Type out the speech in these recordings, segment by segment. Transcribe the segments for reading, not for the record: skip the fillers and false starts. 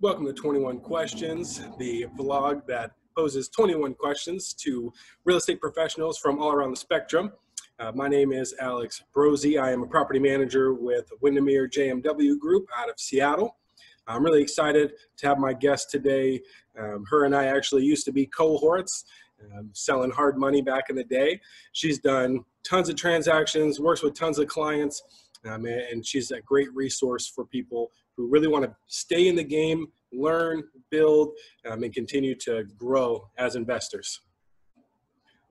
Welcome to 21 Questions, the vlog that poses 21 questions to real estate professionals from all around the spectrum. My name is Alex Brosey. I am a property manager with Windermere JMW Group out of Seattle. I'm really excited to have my guest today. Her and I actually used to be cohorts, selling hard money back in the day. She's done tons of transactions, works with tons of clients, and she's a great resource for people who really want to stay in the game, learn, build, and continue to grow as investors.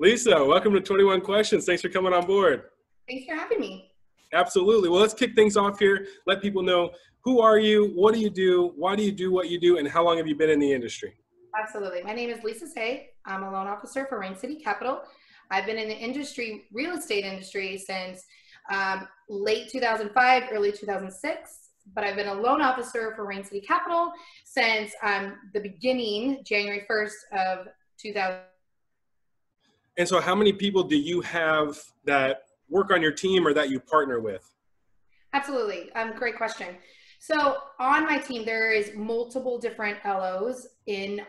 Lisa, welcome to 21 Questions. Thanks for coming on board. Thanks for having me. Absolutely. Well, let's kick things off here. Let people know, who are you, what do you do, why do you do what you do, and how long have you been in the industry? Absolutely. My name is Lisa Say. I'm a loan officer for Rain City Capital. I've been in the industry, real estate industry, since late 2005, early 2006. But I've been a loan officer for Rain City Capital since the beginning, January 1st of 2000. And so how many people do you have that work on your team or that you partner with? Absolutely. Great question. So on my team, there is multiple different LOs in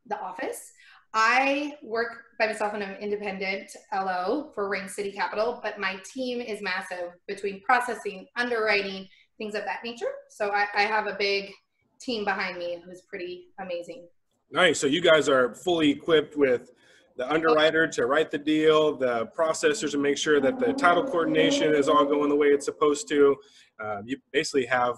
the office. I work by myself in an independent LO for Rain City Capital, but my team is massive between processing, underwriting, things of that nature. So I have a big team behind me who's pretty amazing. Nice. So you guys are fully equipped with the underwriter to write the deal, the processors to make sure that the title coordination is all going the way it's supposed to. You basically have...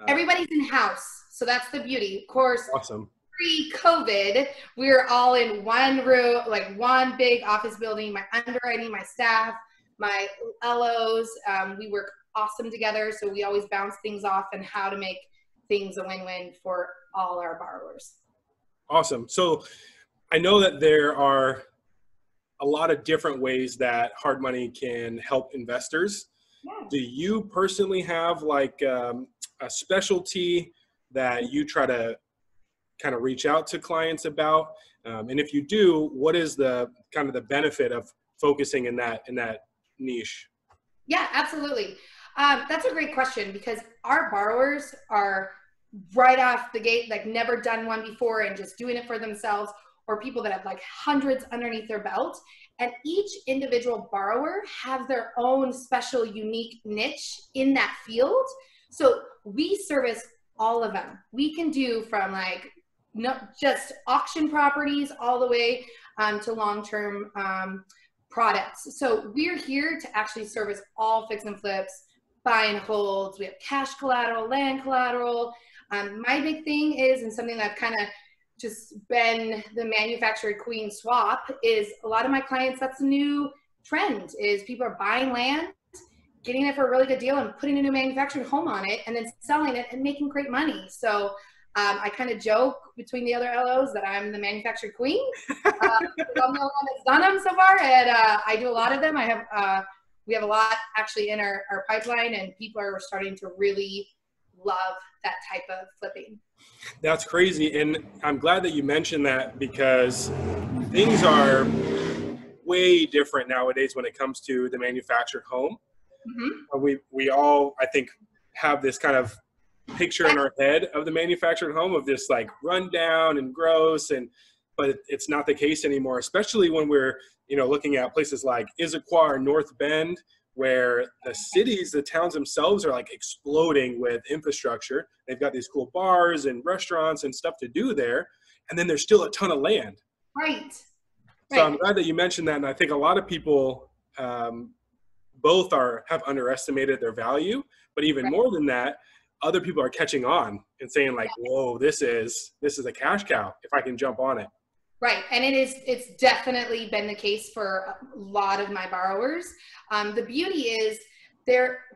everybody's in-house. So that's the beauty. Of course, awesome. Pre-COVID, we were all in one room, like one big office building, my underwriting, my staff, my LOs. We work awesome together. So we always bounce things off and how to make things a win-win for all our borrowers. Awesome. So I know that there are a lot of different ways that hard money can help investors. Yeah. Do you personally have like a specialty that you try to kind of reach out to clients about? And if you do, what is the kind of the benefit of focusing in that niche? Yeah, absolutely. That's a great question because our borrowers are right off the gate, like never done one before and just doing it for themselves, or people that have like hundreds underneath their belt. And each individual borrower has their own special, unique niche in that field. So we service all of them. We can do from like not just auction properties all the way to long-term products. So we're here to actually service all fix and flips, buy and holds. We have cash collateral, land collateral. My big thing is, and something that I've kind of just been the manufactured queen swap, is a lot of my clients, that's a new trend, is people are buying land, getting it for a really good deal and putting a new manufactured home on it and then selling it and making great money. So I kind of joke between the other LOs that I'm the manufactured queen. I'm the only one that's done them so far, and I do a lot of them. We have a lot actually in our pipeline, and people are starting to really love that type of flipping. That's crazy, and I'm glad that you mentioned that because things are way different nowadays when it comes to the manufactured home. Mm-hmm. We all, I think, have this kind of picture in our head of the manufactured home of this like rundown and gross, but it's not the case anymore, especially when we're looking at places like Issaquah or North Bend, where the cities, the towns themselves are like exploding with infrastructure. They've got these cool bars and restaurants and stuff to do there, and then there's still a ton of land. Right. So I'm glad that you mentioned that, and I think a lot of people both have underestimated their value, but even more than that, other people are catching on and saying like, whoa, this is a cash cow if I can jump on it. Right. And it's definitely been the case for a lot of my borrowers. The beauty is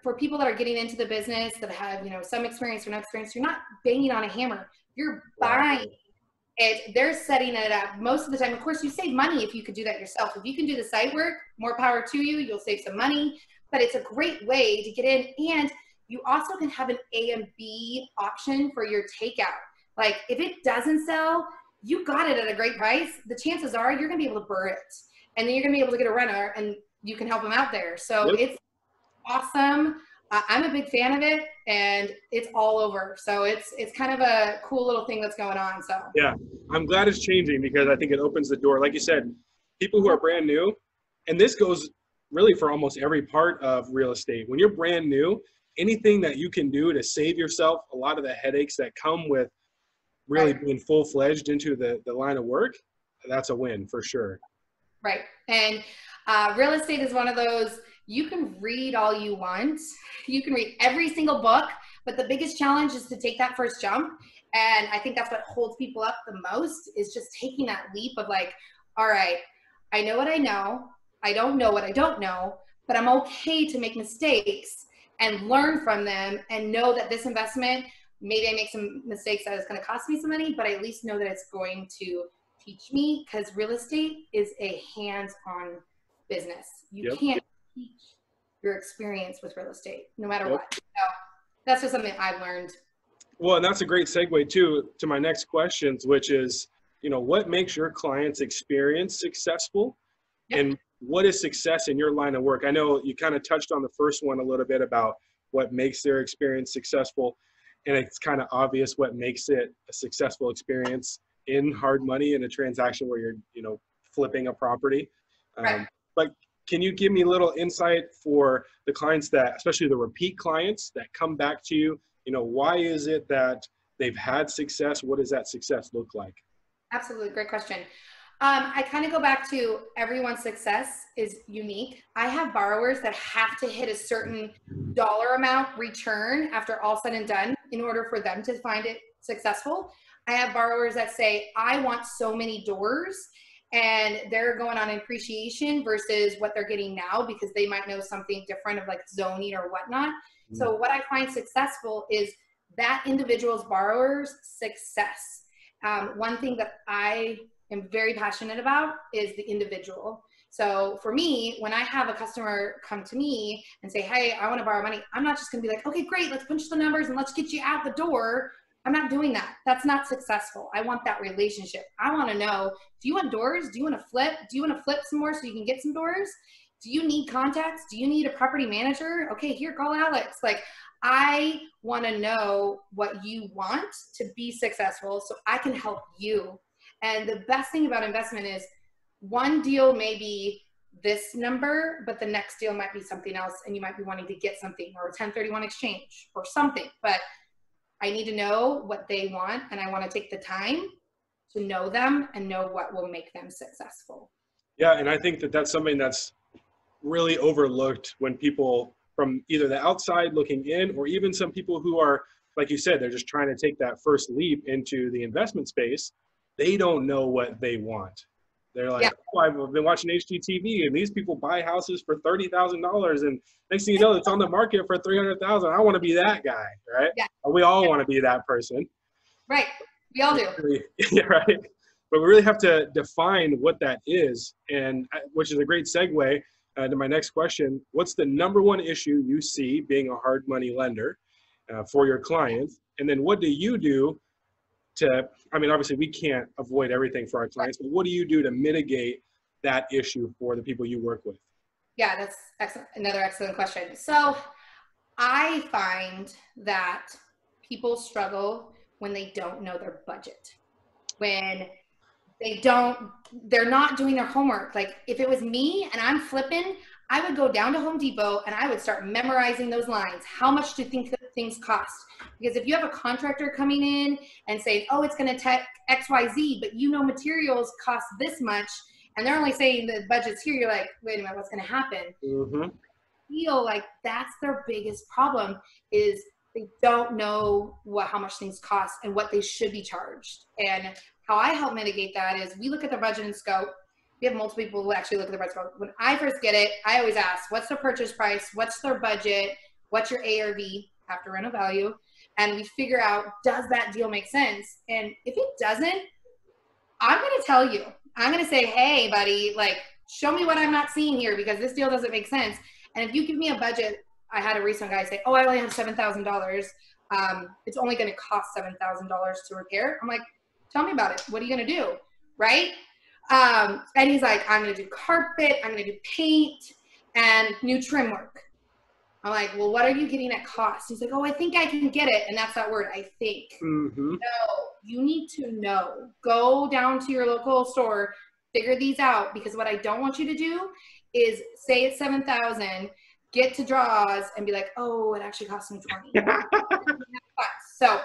for people that are getting into the business that have, some experience or no experience, you're not banging on a hammer. You're buying it. They're setting it up most of the time. Of course, you save money if you could do that yourself. If you can do the site work, more power to you. You'll save some money, but it's a great way to get in. And you also can have an A and B option for your takeout. Like if it doesn't sell, you got it at a great price. The chances are you're going to be able to burr it, and then you're going to be able to get a renter and you can help them out there. So It's awesome. I'm a big fan of it, and it's all over. So it's kind of a cool little thing that's going on. So Yeah, I'm glad it's changing because I think it opens the door. Like you said, people who are brand new, and this goes really for almost every part of real estate. When you're brand new, anything that you can do to save yourself a lot of the headaches that come with really right. being full-fledged into the line of work, that's a win for sure. Right. And real estate is one of those, you can read all you want. You can read every single book, but the biggest challenge is to take that first jump. And I think that's what holds people up the most, is just taking that leap of like, all right, I know what I know. I don't know what I don't know, but I'm okay to make mistakes and learn from them and know that this investment, maybe I make some mistakes that it's going to cost me some money, but I at least know that it's going to teach me, because real estate is a hands-on business. You can't teach your experience with real estate, no matter what. So that's just something I've learned. Well, and that's a great segue too to my next questions, which is, what makes your clients' experience successful, and what is success in your line of work? I know you kind of touched on the first one a little bit about what makes their experience successful, and it's kind of obvious what makes it a successful experience in hard money in a transaction where you're, flipping a property. Right. But can you give me a little insight for the clients that, especially the repeat clients that come back to you? Why is it that they've had success? What does that success look like? Absolutely. Great question. I kind of go back to everyone's success is unique. I have borrowers that have to hit a certain dollar amount return after all said and done in order for them to find it successful. I have borrowers that say, I want so many doors, and they're going on appreciation versus what they're getting now because they might know something different of like zoning or whatnot. Mm-hmm. So what I find successful is that individual's borrower's success. One thing that I am very passionate about is the individual. So for me, when I have a customer come to me and say, hey, I want to borrow money, I'm not just going to be like, okay, great, let's punch the numbers and let's get you out the door. I'm not doing that. That's not successful. I want that relationship. I want to know, do you want doors? Do you want to flip? Do you want to flip some more so you can get some doors? Do you need contacts? Do you need a property manager? Okay, here, call Alex. Like, I want to know what you want to be successful so I can help you. And the best thing about investment is one deal may be this number, but the next deal might be something else, and you might be wanting to get something or a 1031 exchange or something. But I need to know what they want, and I want to take the time to know them and know what will make them successful. Yeah, and I think that that's something that's really overlooked when people from either the outside looking in, or even some people who are, like you said, they're just trying to take that first leap into the investment space. They don't know what they want. They're like, oh, I've been watching HGTV, and these people buy houses for $30,000, and next thing you know, it's on the market for $300,000. I want to be that guy, right? Yeah. We all want to be that person. Right. We all do. Yeah, right. But we really have to define what that is, and which is a great segue to my next question. What's the number one issue you see being a hard money lender for your clients? And then what do you do to, I mean, obviously we can't avoid everything for our clients, but what do you do to mitigate that issue for the people you work with? Yeah, that's excellent. Another excellent question. So I find that people struggle when they don't know their budget, when they're not doing their homework. Like if it was me and I'm flipping, I would go down to Home Depot and I would start memorizing those lines. How much do things cost? Because if you have a contractor coming in and saying, oh, it's going to take XYZ, but materials cost this much, and they're only saying the budget's here, you're like, wait a minute, what's going to happen? Mm-hmm. I feel like that's their biggest problem, is they don't know how much things cost and what they should be charged. And how I help mitigate that is we look at the budget and scope. We have multiple people who actually look at the budget scope. When I first get it, I always ask, what's their purchase price? What's their budget? What's your ARV, after rental value? And we figure out, does that deal make sense? And if it doesn't, I'm going to tell you. I'm going to say, hey, buddy, like, show me what I'm not seeing here, because this deal doesn't make sense. And if you give me a budget, I had a recent guy say, oh, I only have $7,000. It's only going to cost $7,000 to repair. I'm like, tell me about it. What are you going to do? Right? And he's like, I'm going to do carpet, I'm going to do paint, and new trim work. I'm like, well, what are you getting at cost? He's like, oh, I think I can get it. And that's that word, I think. Mm-hmm. No, you need to know. Go down to your local store, figure these out, because what I don't want you to do is say it's 7,000, get to draws and be like, oh, it actually cost me 20. So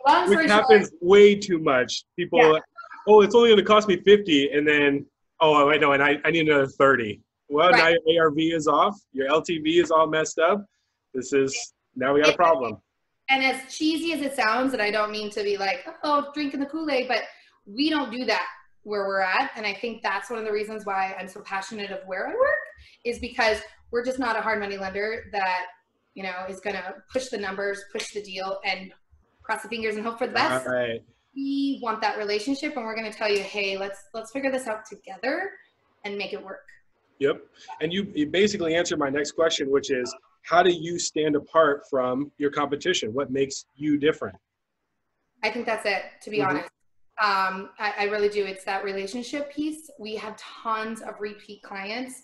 long story Which short, happens way too much. People, oh, it's only going to cost me 50, and then, oh, wait, no, and I need another 30. Well, now your ARV is off. Your LTV is all messed up. Now we got a problem. And as cheesy as it sounds, and I don't mean to be like, oh, drinking the Kool-Aid, but we don't do that where we're at. And I think that's one of the reasons why I'm so passionate of where I work, is because we're just not a hard money lender that, you know, is going to push the numbers, push the deal, and cross the fingers and hope for the best. Right. We want that relationship, and we're going to tell you, hey, let's figure this out together and make it work. Yep. And you basically answered my next question, which is, how do you stand apart from your competition? What makes you different? I think that's it, to be honest. I really do. It's that relationship piece. We have tons of repeat clients.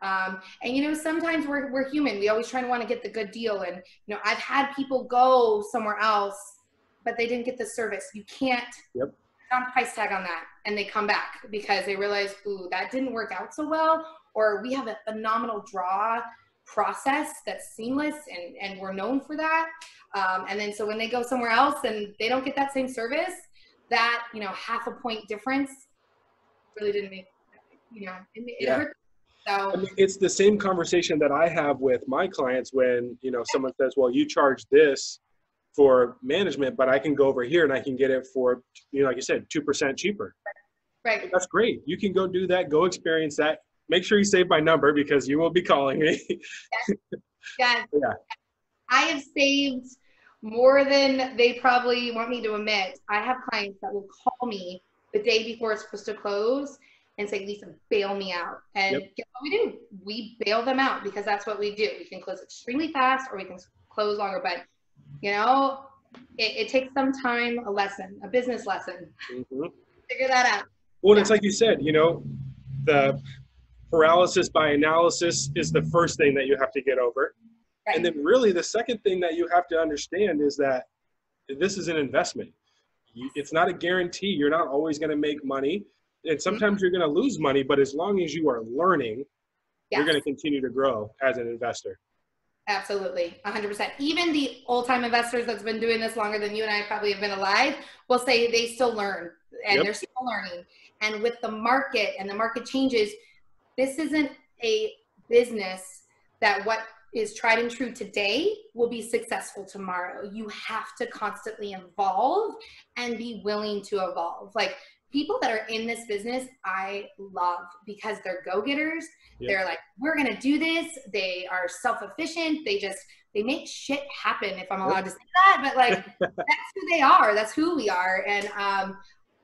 And, you know, sometimes we're human. We always try to want to get the good deal. And, you know, I've had people go somewhere else, but they didn't get the service. You can't put on price tag on that. And they come back because they realize, ooh, that didn't work out so well. Or we have a phenomenal draw process that's seamless, and we're known for that. And then so when they go somewhere else and they don't get that same service, that, you know, half a point difference really didn't make, you know, it hurt. So I mean, it's the same conversation that I have with my clients when, you know, someone says, well, you charge this for management, but I can go over here and I can get it for, you know, like you said, 2% cheaper. Right. That's great. You can go do that, go experience that. Make sure you save my number because you will be calling me. Yes. Yeah. I have saved more than they probably want me to admit. I have clients that will call me the day before it's supposed to close and say, Lisa, bail me out. And guess what we do? We bail them out because that's what we do. We can close extremely fast or we can close longer. But, you know, it takes some time, a business lesson. Figure that out. Well, it's like you said, you know, the paralysis by analysis is the first thing that you have to get over. Right. And then really the second thing that you have to understand is that this is an investment. It's not a guarantee. You're not always going to make money. And sometimes you're going to lose money, but as long as you are learning, you're going to continue to grow as an investor. Absolutely, 100%. Even the old-time investors that's been doing this longer than you and I probably have been alive will say they still learn, and they're still learning. And with the market and the market changes, this isn't a business that what is tried and true today will be successful tomorrow. You have to constantly evolve and be willing to evolve. Like, people that are in this business, I love because they're go-getters. They're like, we're going to do this. They are self-efficient. They make shit happen, if I'm allowed to say that. But like, that's who they are. That's who we are. And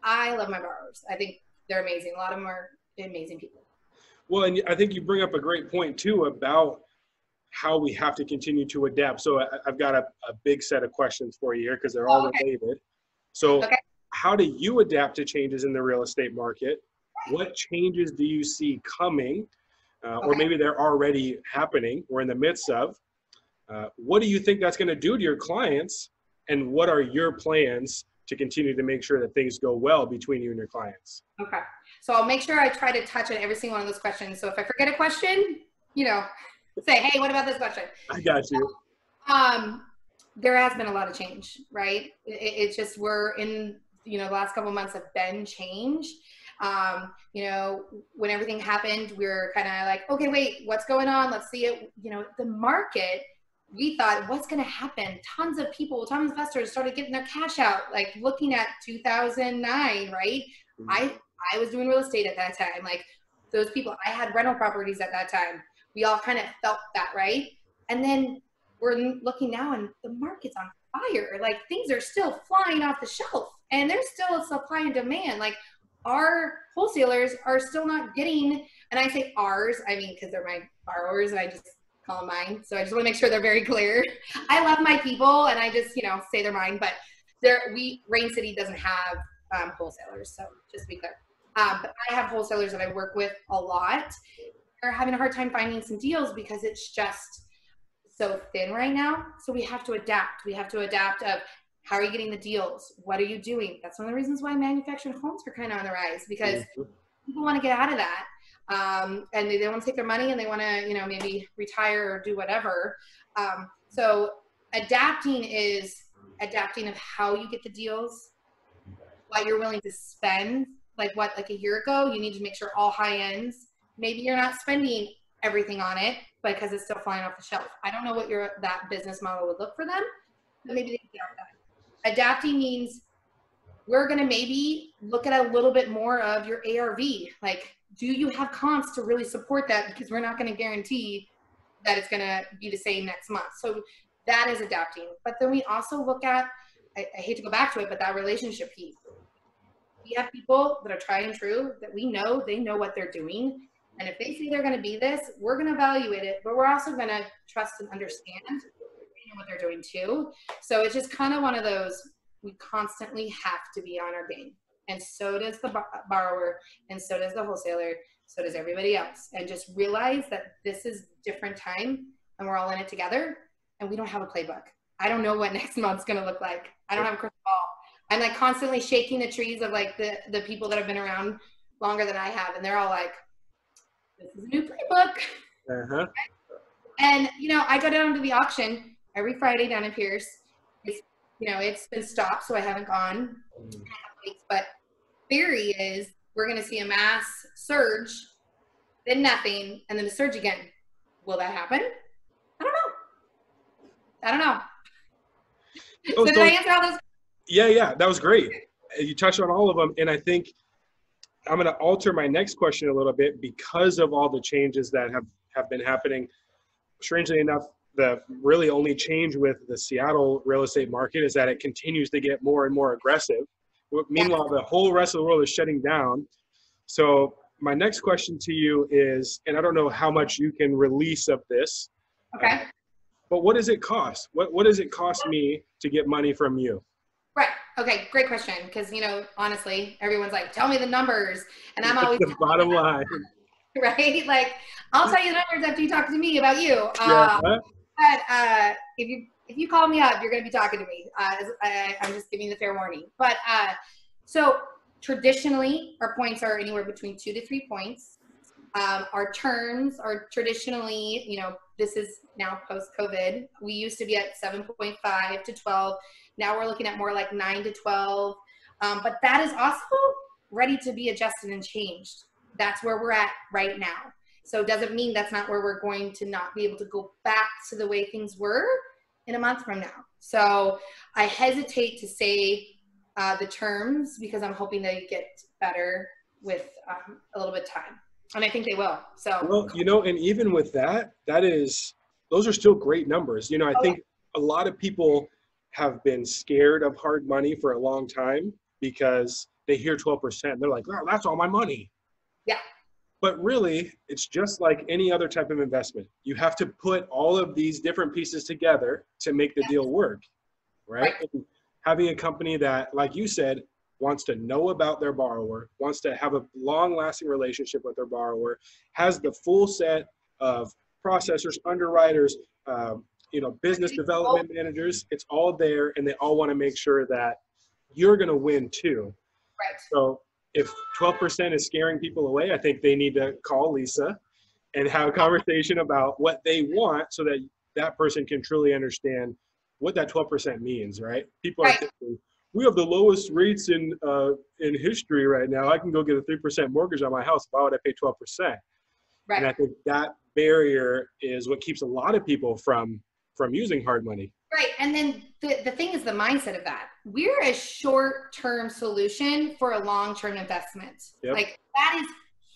I love my borrowers. I think they're amazing. A lot of them are amazing people. Well, and I think you bring up a great point too about how we have to continue to adapt. So I've got a big set of questions for you here because they're all related. So how do you adapt to changes in the real estate market? What changes do you see coming? Or maybe they're already happening, we're in the midst of. What do you think that's going to do to your clients? And what are your plans to continue to make sure that things go well between you and your clients? Okay. So I'll make sure I try to touch on every single one of those questions. So if I forget a question, you know, say, hey, what about this question? I got you. There has been a lot of change, right? It's just, we're in, you know, the last couple of months have been changed. You know, when everything happened, we were kind of like, okay, wait, what's going on? Let's see it. You know, the market, we thought, what's going to happen? Tons of people, tons of investors started getting their cash out, like looking at 2009, right? I was doing real estate at that time. Like, those people, I had rental properties at that time. We all kind of felt that, right? And then we're looking now and the market's on fire. Like, things are still flying off the shelf and there's still a supply and demand. Like, our wholesalers are still not getting, and I say ours, I mean, because they're my borrowers and I just call them mine. So I just want to make sure they're very clear. I love my people and I just, you know, say they're mine, but Rain City doesn't have wholesalers. So just to be clear. But I have wholesalers that I work with a lot. They're having a hard time finding some deals because it's just so thin right now. So we have to adapt. We have to adapt of how are you getting the deals? What are you doing? That's one of the reasons why manufactured homes are kind of on the rise, because people want to get out of that. And they want to take their money and they want to, maybe retire or do whatever. So adapting is adapting of how you get the deals, what you're willing to spend. Like a year ago, you need to make sure all high ends. Maybe you're not spending everything on it because it's still flying off the shelf. I don't know what that business model would look for them, but maybe they can get that. Adapting means we're going to maybe look at a little bit more of your ARV. Like, do you have comps to really support that? Because we're not going to guarantee that it's going to be the same next month. So that is adapting. But then we also look at, I hate to go back to it, but that relationship piece. We have people that are tried and true that we know, they know what they're doing. And if they say they're going to be this, we're going to evaluate it, but we're also going to trust and understand what they're doing too. So it's just kind of one of those, we constantly have to be on our game. And so does the borrower, and so does the wholesaler, so does everybody else. And just realize that this is different time and we're all in it together, and we don't have a playbook. I don't know what next month's going to look like. I don't have a crystal ball. I'm like constantly shaking the trees of like the people that have been around longer than I have. And they're all like, this is a new playbook. Uh-huh. And, I go down to the auction every Friday down in Pierce. It's been stopped, so I haven't gone. But theory is we're going to see a mass surge, then nothing, and then a surge again. Will that happen? I don't know. So did I answer all those? Yeah, that was great. You touched on all of them, and I think I'm going to alter my next question a little bit because of all the changes that have been happening. Strangely enough, the really only change with the Seattle real estate market is that it continues to get more and more aggressive. Meanwhile, the whole rest of the world is shutting down. So my next question to you is, and I don't know how much you can release of this, okay. But what does it cost? What does it cost me to get money from you? Right. Okay. Great question. Because, honestly, everyone's like, tell me the numbers. And I'm always the bottom line. Right? Like, I'll tell you the numbers after you talk to me about you. But if you call me up, you're going to be talking to me. I'm just giving you the fair warning. But so traditionally, our points are anywhere between 2 to 3 points. Our terms are traditionally, this is now post-COVID. We used to be at 7.5 to 12. Now we're looking at more like 9 to 12. But that is also ready to be adjusted and changed. That's where we're at right now. So it doesn't mean that's not where we're going to not be able to go back to the way things were in a month from now. So I hesitate to say the terms because I'm hoping they get better with a little bit of time. And I think they will. So, well, and even with that, those are still great numbers. I think a lot of people have been scared of hard money for a long time because they hear 12%. They're like, oh, that's all my money. Yeah. But really, it's just like any other type of investment. You have to put all of these different pieces together to make the deal work, right? And having a company that, like you said, wants to know about their borrower, wants to have a long-lasting relationship with their borrower, has the full set of processors, underwriters, business development managers. It's all there, and they all want to make sure that you're going to win too. Right. So if 12% is scaring people away, I think they need to call Lisa and have a conversation about what they want so that that person can truly understand what that 12% means, right? People are thinking, we have the lowest rates in history right now. I can go get a 3% mortgage on my house. Why would I pay 12%? Right. And I think that barrier is what keeps a lot of people from using hard money. Right. And then the thing is the mindset of that. We're a short-term solution for a long-term investment. Yep. Like that is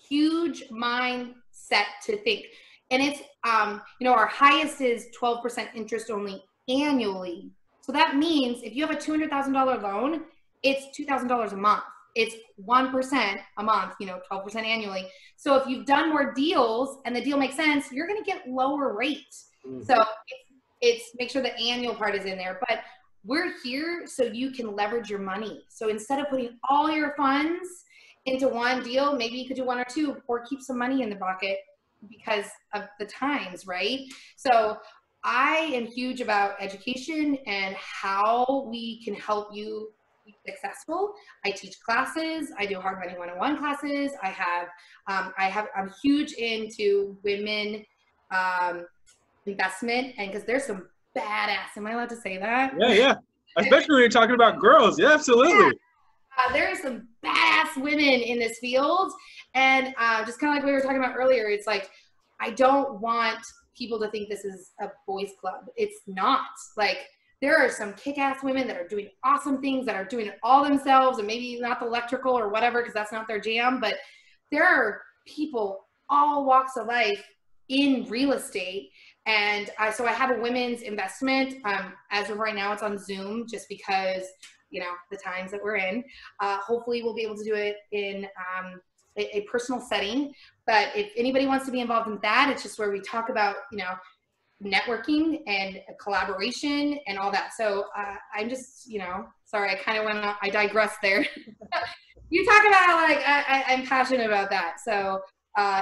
huge mindset to think. And it's, our highest is 12% interest only annually. So that means if you have a $200,000 loan, it's $2,000 a month. It's 1% a month, 12% annually. So if you've done more deals and the deal makes sense, you're going to get lower rates. Mm-hmm. So it's make sure the annual part is in there. But we're here so you can leverage your money. So instead of putting all your funds into one deal, maybe you could do 1 or 2 or keep some money in the bucket because of the times, right? So I am huge about education and how we can help you be successful. I teach classes. I do Hard Money 101 classes. I'm huge into women investment, and because there's some badass. Am I allowed to say that? Yeah, yeah. Especially when you're talking about girls. Yeah, absolutely. There are some badass women in this field, and just kind of like we were talking about earlier, it's like I don't want people to think this is a boys club. It's not. Like, there are some kick-ass women that are doing awesome things, that are doing it all themselves, and maybe not the electrical or whatever because that's not their jam, but there are people all walks of life in real estate. And so I have a women's investment. As of right now, it's on Zoom just because, you know, the times that we're in. Hopefully we'll be able to do it in a personal setting. But if anybody wants to be involved in that, it's just where we talk about, you know, networking and collaboration and all that. So I'm just, you know, sorry, I kind of went on, I digressed there. You talk about, like, I'm passionate about that. So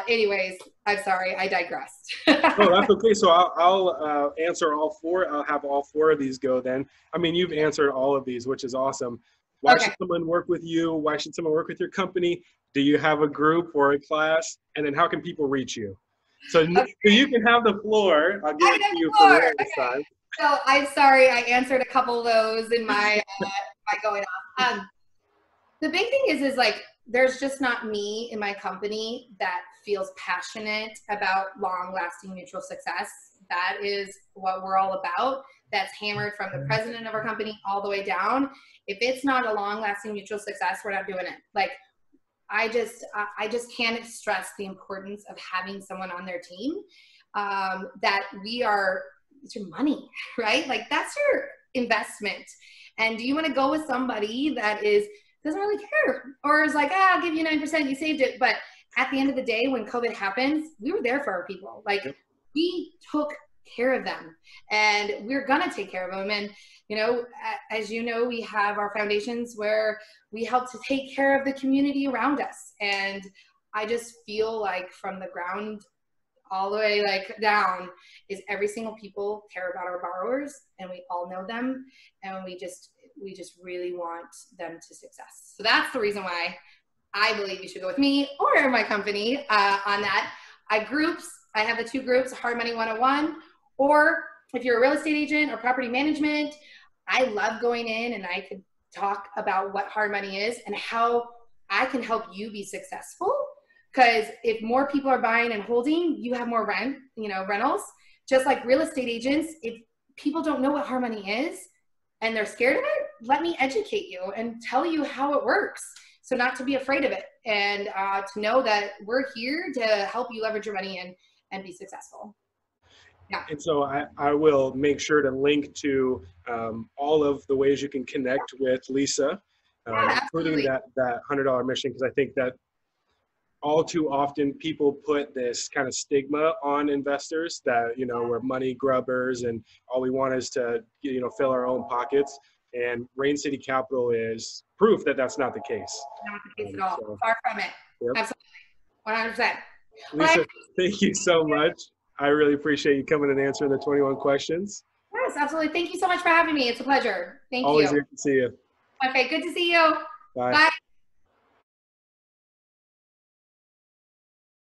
anyways, I'm sorry, I digressed. Oh, that's okay. So I'll answer all four. I'll have all four of these go then. I mean, you've answered all of these, which is awesome. Why should someone work with you? Why should someone work with your company? Do you have a group or a class? And then how can people reach you? So, so you can have the floor. I'll give it to you for real this time. So I'm sorry, I answered a couple of those in my my going off. The big thing is like, there's just not me in my company that feels passionate about long-lasting mutual success. That is what we're all about. That's hammered from the president of our company all the way down. If it's not a long-lasting mutual success, we're not doing it. Like, I just can't stress the importance of having someone on their team that it's your money, right? Like, that's your investment. And do you want to go with somebody that doesn't really care, or is like, I'll give you 9%, you saved it. But at the end of the day, when COVID happens, we were there for our people. Like, we took care of them, and we're gonna take care of them. And, you know, as you know, we have our foundations where we help to take care of the community around us. And I just feel like from the ground all the way like down is every single people care about our borrowers, and we all know them, and we just really want them to success. So that's the reason why I believe you should go with me or my company on that. I have the two groups, Hard Money 101, or if you're a real estate agent or property management, I love going in and I could talk about what hard money is and how I can help you be successful. Because if more people are buying and holding, you have more rentals. Just like real estate agents, if people don't know what hard money is and they're scared of it, let me educate you and tell you how it works. So not to be afraid of it, and to know that we're here to help you leverage your money and be successful. Yeah. And so I will make sure to link to all of the ways you can connect with Lisa, including that $100 mission, because I think that all too often people put this kind of stigma on investors that, you know, we're money grubbers and all we want is to, you know, fill our own pockets. And Rain City Capital is proof that that's not the case. Not the case at all. So, far from it. Yep. Absolutely. 100%. Lisa, thank you so much. I really appreciate you coming and answering the 21 questions. Yes, absolutely. Thank you so much for having me. It's a pleasure. Thank you. Always good to see you. Okay, good to see you. Bye. Bye.